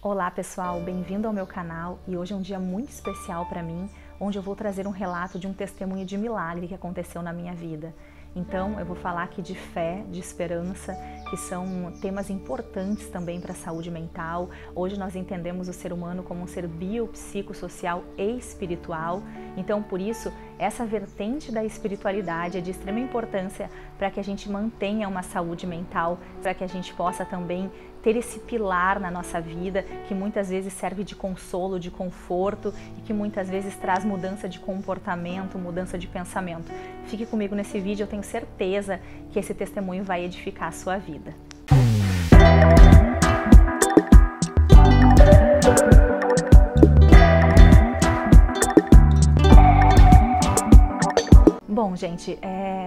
Olá pessoal, bem-vindo ao meu canal e hoje é um dia muito especial para mim, onde eu vou trazer um relato de um testemunho de milagre que aconteceu na minha vida. Então eu vou falar aqui de fé, de esperança, que são temas importantes também para a saúde mental. Hoje nós entendemos o ser humano como um ser biopsicossocial e espiritual, então por isso essa vertente da espiritualidade é de extrema importância para que a gente mantenha uma saúde mental, para que a gente possa também ter esse pilar na nossa vida que muitas vezes serve de consolo, de conforto e que muitas vezes traz mudança de comportamento, mudança de pensamento. Fique comigo nesse vídeo, eu tenho certeza que esse testemunho vai edificar a sua vida. Bom, gente,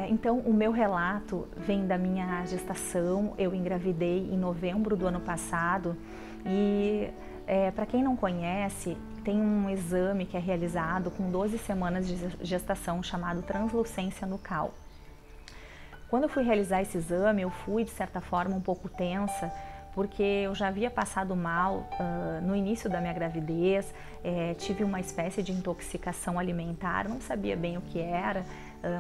então o meu relato vem da minha gestação. Eu engravidei em novembro do ano passado e, para quem não conhece, tem um exame que é realizado com 12 semanas de gestação chamado translucência nucal. Quando eu fui realizar esse exame, eu fui, de certa forma, um pouco tensa, porque eu já havia passado mal no início da minha gravidez, tive uma espécie de intoxicação alimentar, não sabia bem o que era,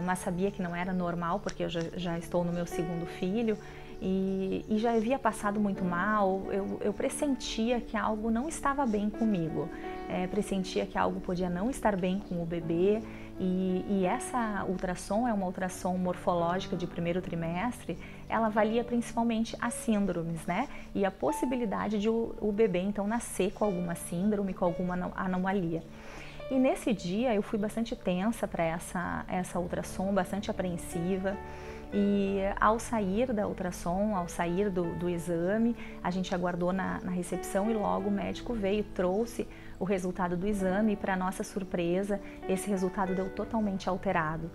mas sabia que não era normal, porque eu já estou no meu segundo filho e já havia passado muito mal. Eu pressentia que algo não estava bem comigo, pressentia que algo podia não estar bem com o bebê. E essa ultrassom é uma ultrassom morfológica de primeiro trimestre, ela avalia principalmente as síndromes, né? E a possibilidade de o bebê então nascer com alguma síndrome, com alguma anomalia. E nesse dia eu fui bastante tensa para essa ultrassom, bastante apreensiva. E ao sair da ultrassom, ao sair do exame, a gente aguardou na recepção e logo o médico veio, trouxe o resultado do exame e, para nossa surpresa, esse resultado deu totalmente alterado.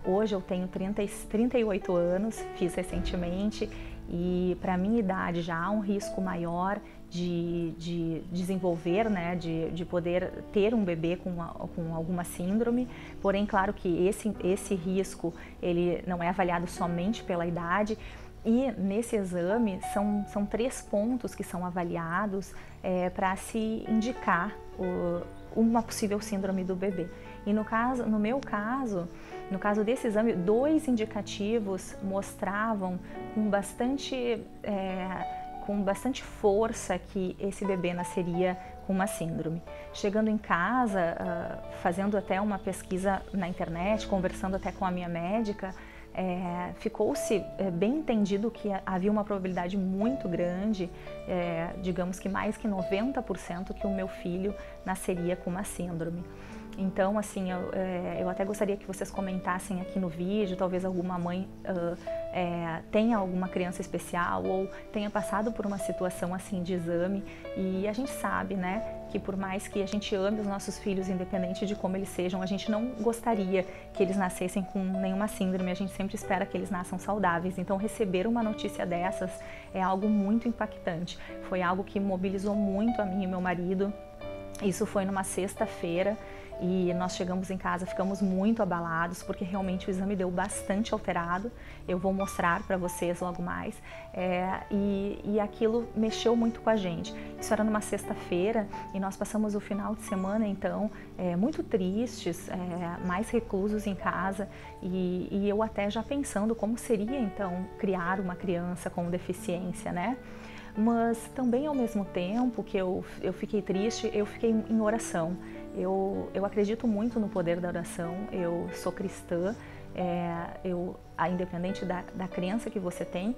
Hoje eu tenho 38 anos, fiz recentemente, e para a minha idade já há um risco maior de desenvolver, né, de poder ter um bebê com alguma síndrome. Porém, claro que esse risco ele não é avaliado somente pela idade. E nesse exame são 3 pontos que são avaliados para se indicar uma possível síndrome do bebê. E no meu caso desse exame, 2 indicativos mostravam com bastante força que esse bebê nasceria com uma síndrome. Chegando em casa, fazendo até uma pesquisa na internet, conversando até com a minha médica, ficou-se bem entendido que havia uma probabilidade muito grande, digamos que mais que 90%, que o meu filho nasceria com uma síndrome. Então, assim, eu até gostaria que vocês comentassem aqui no vídeo, talvez alguma mãe tenha alguma criança especial ou tenha passado por uma situação assim de exame. E a gente sabe, né, que por mais que a gente ame os nossos filhos, independente de como eles sejam, a gente não gostaria que eles nascessem com nenhuma síndrome, a gente sempre espera que eles nasçam saudáveis. Então, receber uma notícia dessas é algo muito impactante. Foi algo que mobilizou muito a mim e meu marido. Isso foi numa sexta-feira e nós chegamos em casa, ficamos muito abalados porque realmente o exame deu bastante alterado. Eu vou mostrar para vocês logo mais. E aquilo mexeu muito com a gente. Isso era numa sexta-feira e nós passamos o final de semana então muito tristes, mais reclusos em casa e eu até já pensando como seria então criar uma criança com deficiência, né? Mas também ao mesmo tempo que eu fiquei triste, eu fiquei em oração. Eu acredito muito no poder da oração, eu sou cristã, independente da crença que você tem,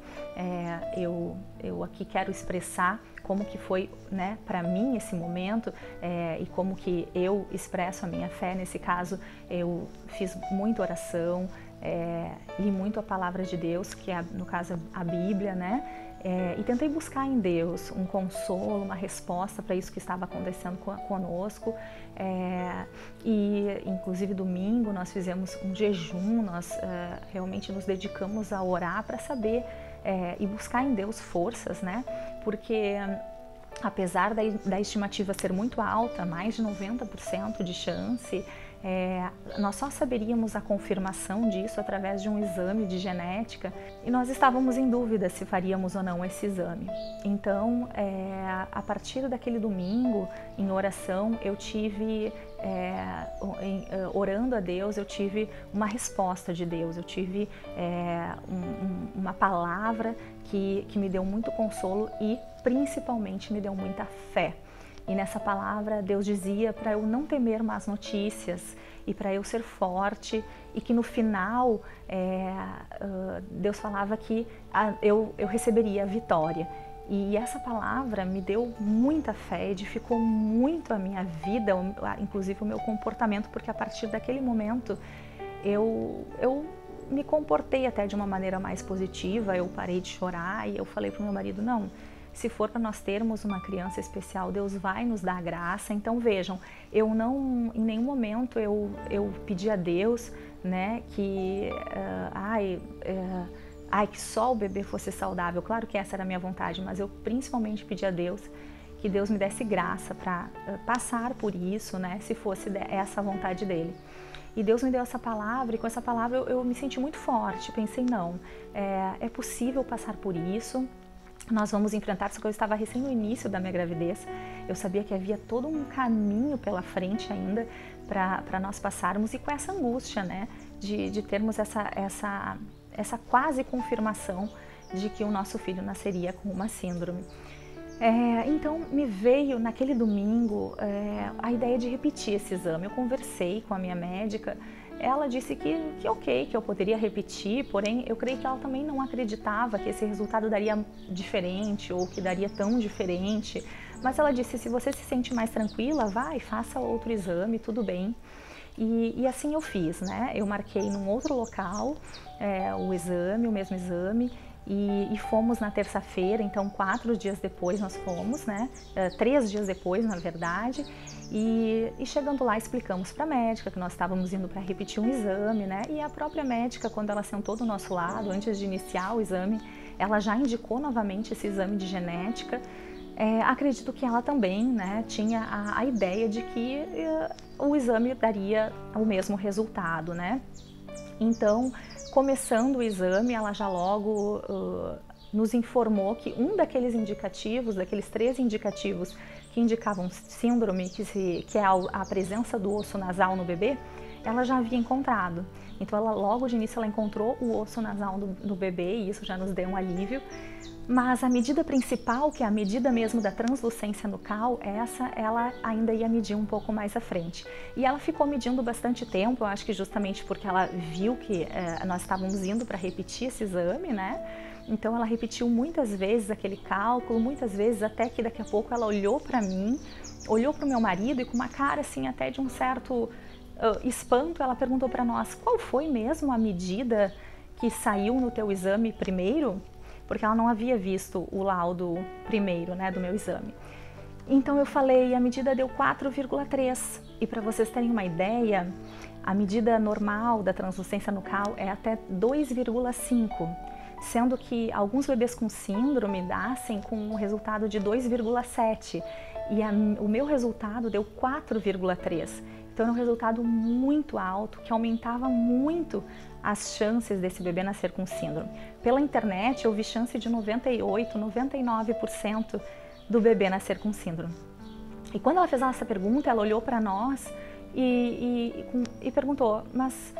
eu aqui quero expressar como que foi, né, para mim esse momento e como que eu expresso a minha fé. Nesse caso, eu fiz muita oração, li muito a palavra de Deus, que é, no caso, a Bíblia, né? E tentei buscar em Deus um consolo, uma resposta para isso que estava acontecendo conosco. E inclusive domingo nós fizemos um jejum, nós realmente nos dedicamos a orar para saber e buscar em Deus forças, né? Porque apesar da estimativa ser muito alta, mais de 90% de chance, nós só saberíamos a confirmação disso através de um exame de genética e nós estávamos em dúvida se faríamos ou não esse exame. Então, a partir daquele domingo, em oração, eu tive, orando a Deus, eu tive uma resposta de Deus, eu tive uma palavra que me deu muito consolo e principalmente me deu muita fé. E nessa palavra Deus dizia para eu não temer más notícias e para eu ser forte, e que no final Deus falava que eu receberia a vitória. E essa palavra me deu muita fé, edificou muito a minha vida, inclusive o meu comportamento, porque a partir daquele momento eu me comportei até de uma maneira mais positiva, eu parei de chorar e eu falei para o meu marido, não, se for para nós termos uma criança especial, Deus vai nos dar graça. Então vejam, eu não, em nenhum momento eu pedi a Deus, né, que que só o bebê fosse saudável. Claro que essa era a minha vontade, mas eu principalmente pedi a Deus que Deus me desse graça para passar por isso, né, se fosse essa a vontade dele. E Deus me deu essa palavra, e com essa palavra eu me senti muito forte. Pensei, não, é possível passar por isso. Nós vamos enfrentar, só que eu estava recém no início da minha gravidez, eu sabia que havia todo um caminho pela frente ainda para nós passarmos, e com essa angústia, né, de termos essa quase confirmação de que o nosso filho nasceria com uma síndrome. Então me veio naquele domingo a ideia de repetir esse exame. Eu conversei com a minha médica, ela disse que ok, que eu poderia repetir, porém eu creio que ela também não acreditava que esse resultado daria diferente ou que daria tão diferente, mas ela disse, se você se sente mais tranquila, vai, faça outro exame, tudo bem. E assim eu fiz, né? Eu marquei num outro local o mesmo exame, e fomos na terça-feira, então 4 dias depois nós fomos, né? 3 dias depois, na verdade, e chegando lá explicamos para a médica que nós estávamos indo para repetir um exame, né? E a própria médica, quando ela sentou do nosso lado, antes de iniciar o exame, ela já indicou novamente esse exame de genética. Acredito que ela também, né, tinha a ideia de que o exame daria o mesmo resultado, né? Então, começando o exame, ela já logo nos informou que um daqueles indicativos, daqueles 3 indicativos que indicavam síndrome, que é a presença do osso nasal no bebê, ela já havia encontrado. Então, logo de início, ela encontrou o osso nasal do bebê, e isso já nos deu um alívio. Mas a medida principal, que é a medida mesmo da translucência nucal, ela ainda ia medir um pouco mais à frente. E ela ficou medindo bastante tempo, eu acho que justamente porque ela viu que nós estávamos indo para repetir esse exame, né? Então ela repetiu muitas vezes aquele cálculo, muitas vezes até que daqui a pouco ela olhou para mim, olhou para o meu marido e com uma cara assim até de um certo espanto, ela perguntou para nós, qual foi mesmo a medida que saiu no teu exame primeiro? Porque ela não havia visto o laudo primeiro, né, do meu exame. Então eu falei, a medida deu 4,3. E para vocês terem uma ideia, a medida normal da translucência nucal é até 2,5, sendo que alguns bebês com síndrome nascem com um resultado de 2,7 e o meu resultado deu 4,3. Então era um resultado muito alto, que aumentava muito as chances desse bebê nascer com síndrome. Pela internet eu vi chance de 98, 99% do bebê nascer com síndrome. E quando ela fez essa pergunta, ela olhou para nós e perguntou, mas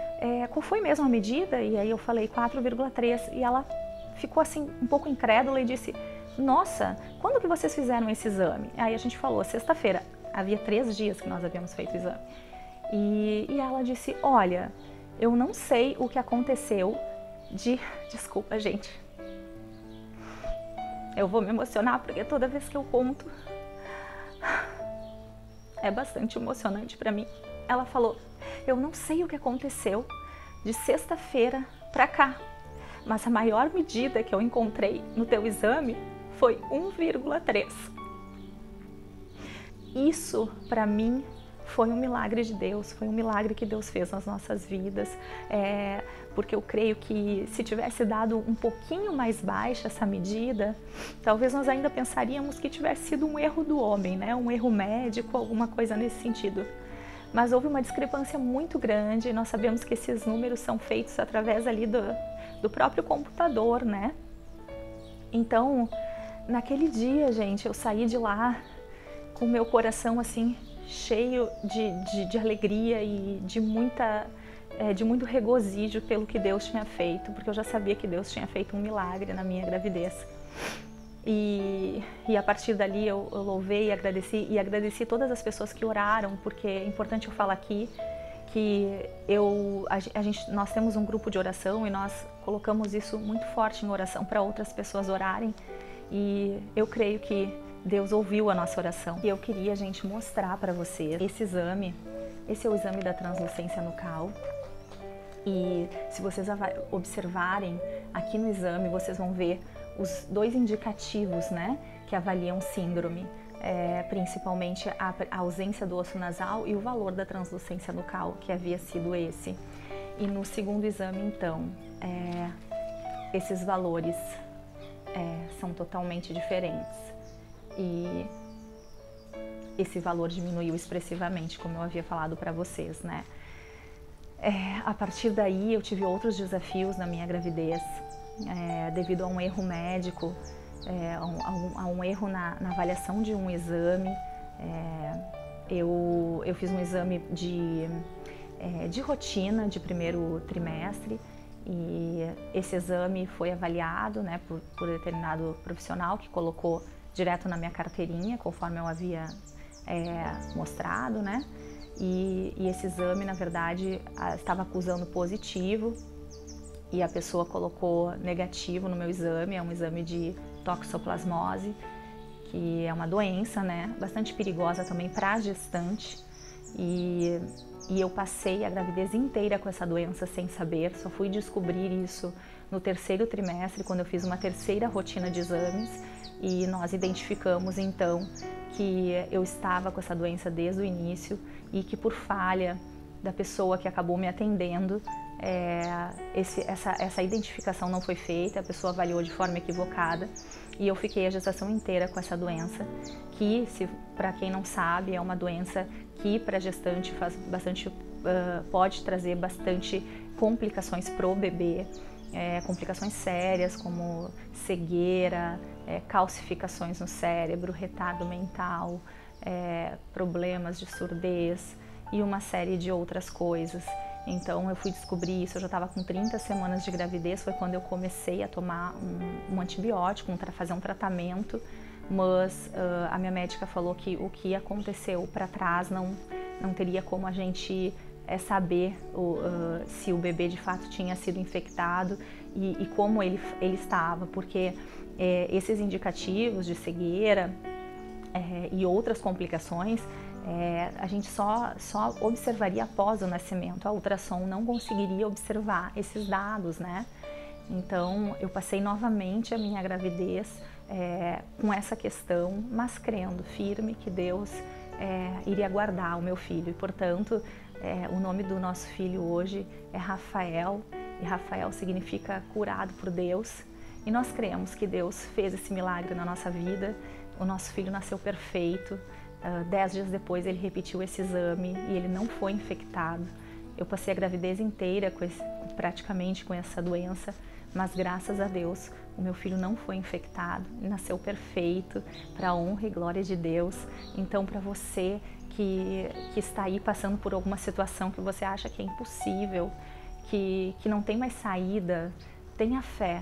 qual foi mesmo a medida? E aí eu falei 4,3 e ela ficou assim um pouco incrédula e disse, nossa, quando que vocês fizeram esse exame? Aí a gente falou, sexta-feira, havia 3 dias que nós havíamos feito o exame. E ela disse, olha, eu não sei o que aconteceu Desculpa, gente. Eu vou me emocionar porque toda vez que eu conto é bastante emocionante para mim. Ela falou, eu não sei o que aconteceu de sexta-feira para cá, mas a maior medida que eu encontrei no teu exame foi 1,3. Isso para mim foi um milagre de Deus, foi um milagre que Deus fez nas nossas vidas, porque eu creio que se tivesse dado um pouquinho mais baixa essa medida, talvez nós ainda pensaríamos que tivesse sido um erro do homem, né? Um erro médico, alguma coisa nesse sentido. Mas houve uma discrepância muito grande, e nós sabemos que esses números são feitos através ali do próprio computador, né? Então, naquele dia, gente, eu saí de lá com o meu coração assim cheio de alegria e de muito regozijo pelo que Deus tinha feito, porque eu já sabia que Deus tinha feito um milagre na minha gravidez. E a partir dali eu louvei e agradeci todas as pessoas que oraram, porque é importante eu falar aqui que nós temos um grupo de oração e nós colocamos isso muito forte em oração para outras pessoas orarem, e eu creio que Deus ouviu a nossa oração. E eu queria, gente, mostrar para vocês esse exame. Esse é o exame da translucência nucal. E se vocês observarem aqui no exame, vocês vão ver os 2 indicativos, né, que avaliam síndrome, principalmente a ausência do osso nasal e o valor da translucência nucal, que havia sido esse. E no segundo exame, então, esses valores são totalmente diferentes. E esse valor diminuiu expressivamente, como eu havia falado para vocês, né? A partir daí eu tive outros desafios na minha gravidez, devido a um erro médico, a um erro na avaliação de um exame. Eu fiz um exame de rotina de primeiro trimestre, e esse exame foi avaliado, né, por determinado profissional que colocou direto na minha carteirinha, conforme eu havia mostrado, né? E esse exame, na verdade, estava acusando positivo, e a pessoa colocou negativo no meu exame. É um exame de toxoplasmose, que é uma doença, né, bastante perigosa também para a gestante. E eu passei a gravidez inteira com essa doença sem saber, só fui descobrir isso no 3º trimestre, quando eu fiz uma 3ª rotina de exames, e nós identificamos então que eu estava com essa doença desde o início, e que por falha da pessoa que acabou me atendendo, essa identificação não foi feita, a pessoa avaliou de forma equivocada, e eu fiquei a gestação inteira com essa doença, que, para quem não sabe, é uma doença que para a gestante pode trazer bastante complicações pro bebê, complicações sérias como cegueira, calcificações no cérebro, retardo mental, problemas de surdez e uma série de outras coisas. Então eu fui descobrir isso, eu já estava com 30 semanas de gravidez, foi quando eu comecei a tomar um antibiótico, fazer um tratamento, mas a minha médica falou que o que aconteceu para trás não teria como a gente saber se o bebê de fato tinha sido infectado e como ele estava, porque esses indicativos de cegueira e outras complicações a gente só observaria após o nascimento. A ultrassom não conseguiria observar esses dados, né? Então eu passei novamente a minha gravidez com essa questão, mas crendo firme que Deus iria guardar o meu filho. E portanto o nome do nosso filho hoje é Rafael, e Rafael significa curado por Deus. E nós cremos que Deus fez esse milagre na nossa vida. O nosso filho nasceu perfeito. 10 dias depois ele repetiu esse exame e ele não foi infectado. Eu passei a gravidez inteira praticamente com essa doença, mas graças a Deus o meu filho não foi infectado, nasceu perfeito, para a honra e glória de Deus. Então, para você que está aí passando por alguma situação que você acha que é impossível, que não tem mais saída, tenha fé,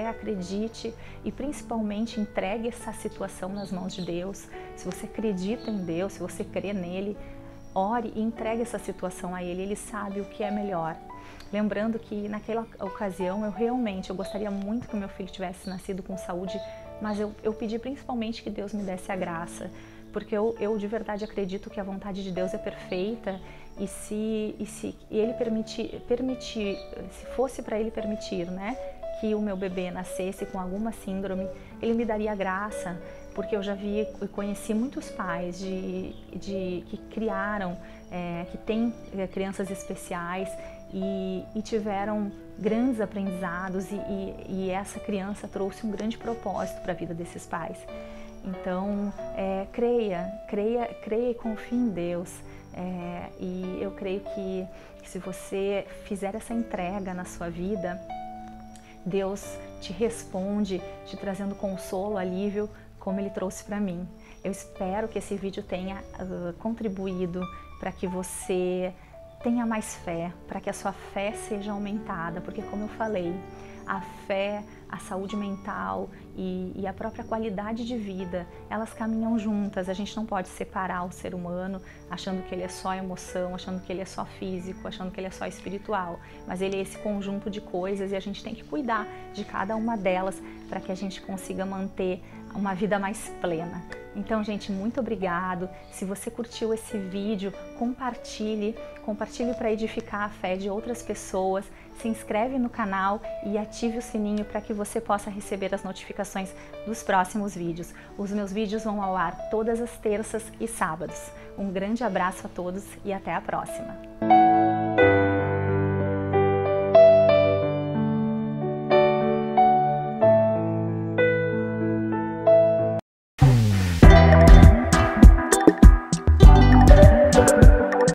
acredite e principalmente entregue essa situação nas mãos de Deus. Se você acredita em Deus, se você crê nele, ore e entregue essa situação a Ele, Ele sabe o que é melhor. Lembrando que naquela ocasião eu gostaria muito que o meu filho tivesse nascido com saúde, mas eu pedi principalmente que Deus me desse a graça, porque eu de verdade acredito que a vontade de Deus é perfeita, e se Ele permitir, se fosse para Ele permitir, né, que o meu bebê nascesse com alguma síndrome, Ele me daria graça, porque eu já vi e conheci muitos pais que criaram, que têm crianças especiais e tiveram grandes aprendizados, e essa criança trouxe um grande propósito para a vida desses pais. Então, creia e confie em Deus. E eu creio que se você fizer essa entrega na sua vida, Deus te responde, te trazendo consolo, alívio, como Ele trouxe para mim. Eu espero que esse vídeo tenha contribuído para que você tenha mais fé, para que a sua fé seja aumentada, porque como eu falei, a fé, a saúde mental e a própria qualidade de vida, elas caminham juntas. A gente não pode separar o ser humano achando que ele é só emoção, achando que ele é só físico, achando que ele é só espiritual, mas ele é esse conjunto de coisas e a gente tem que cuidar de cada uma delas para que a gente consiga manter uma vida mais plena. Então, gente, muito obrigado. Se você curtiu esse vídeo, compartilhe para edificar a fé de outras pessoas. Se inscreve no canal e ative o sininho para que você possa receber as notificações dos próximos vídeos. Os meus vídeos vão ao ar todas as terças e sábados. Um grande abraço a todos e até a próxima!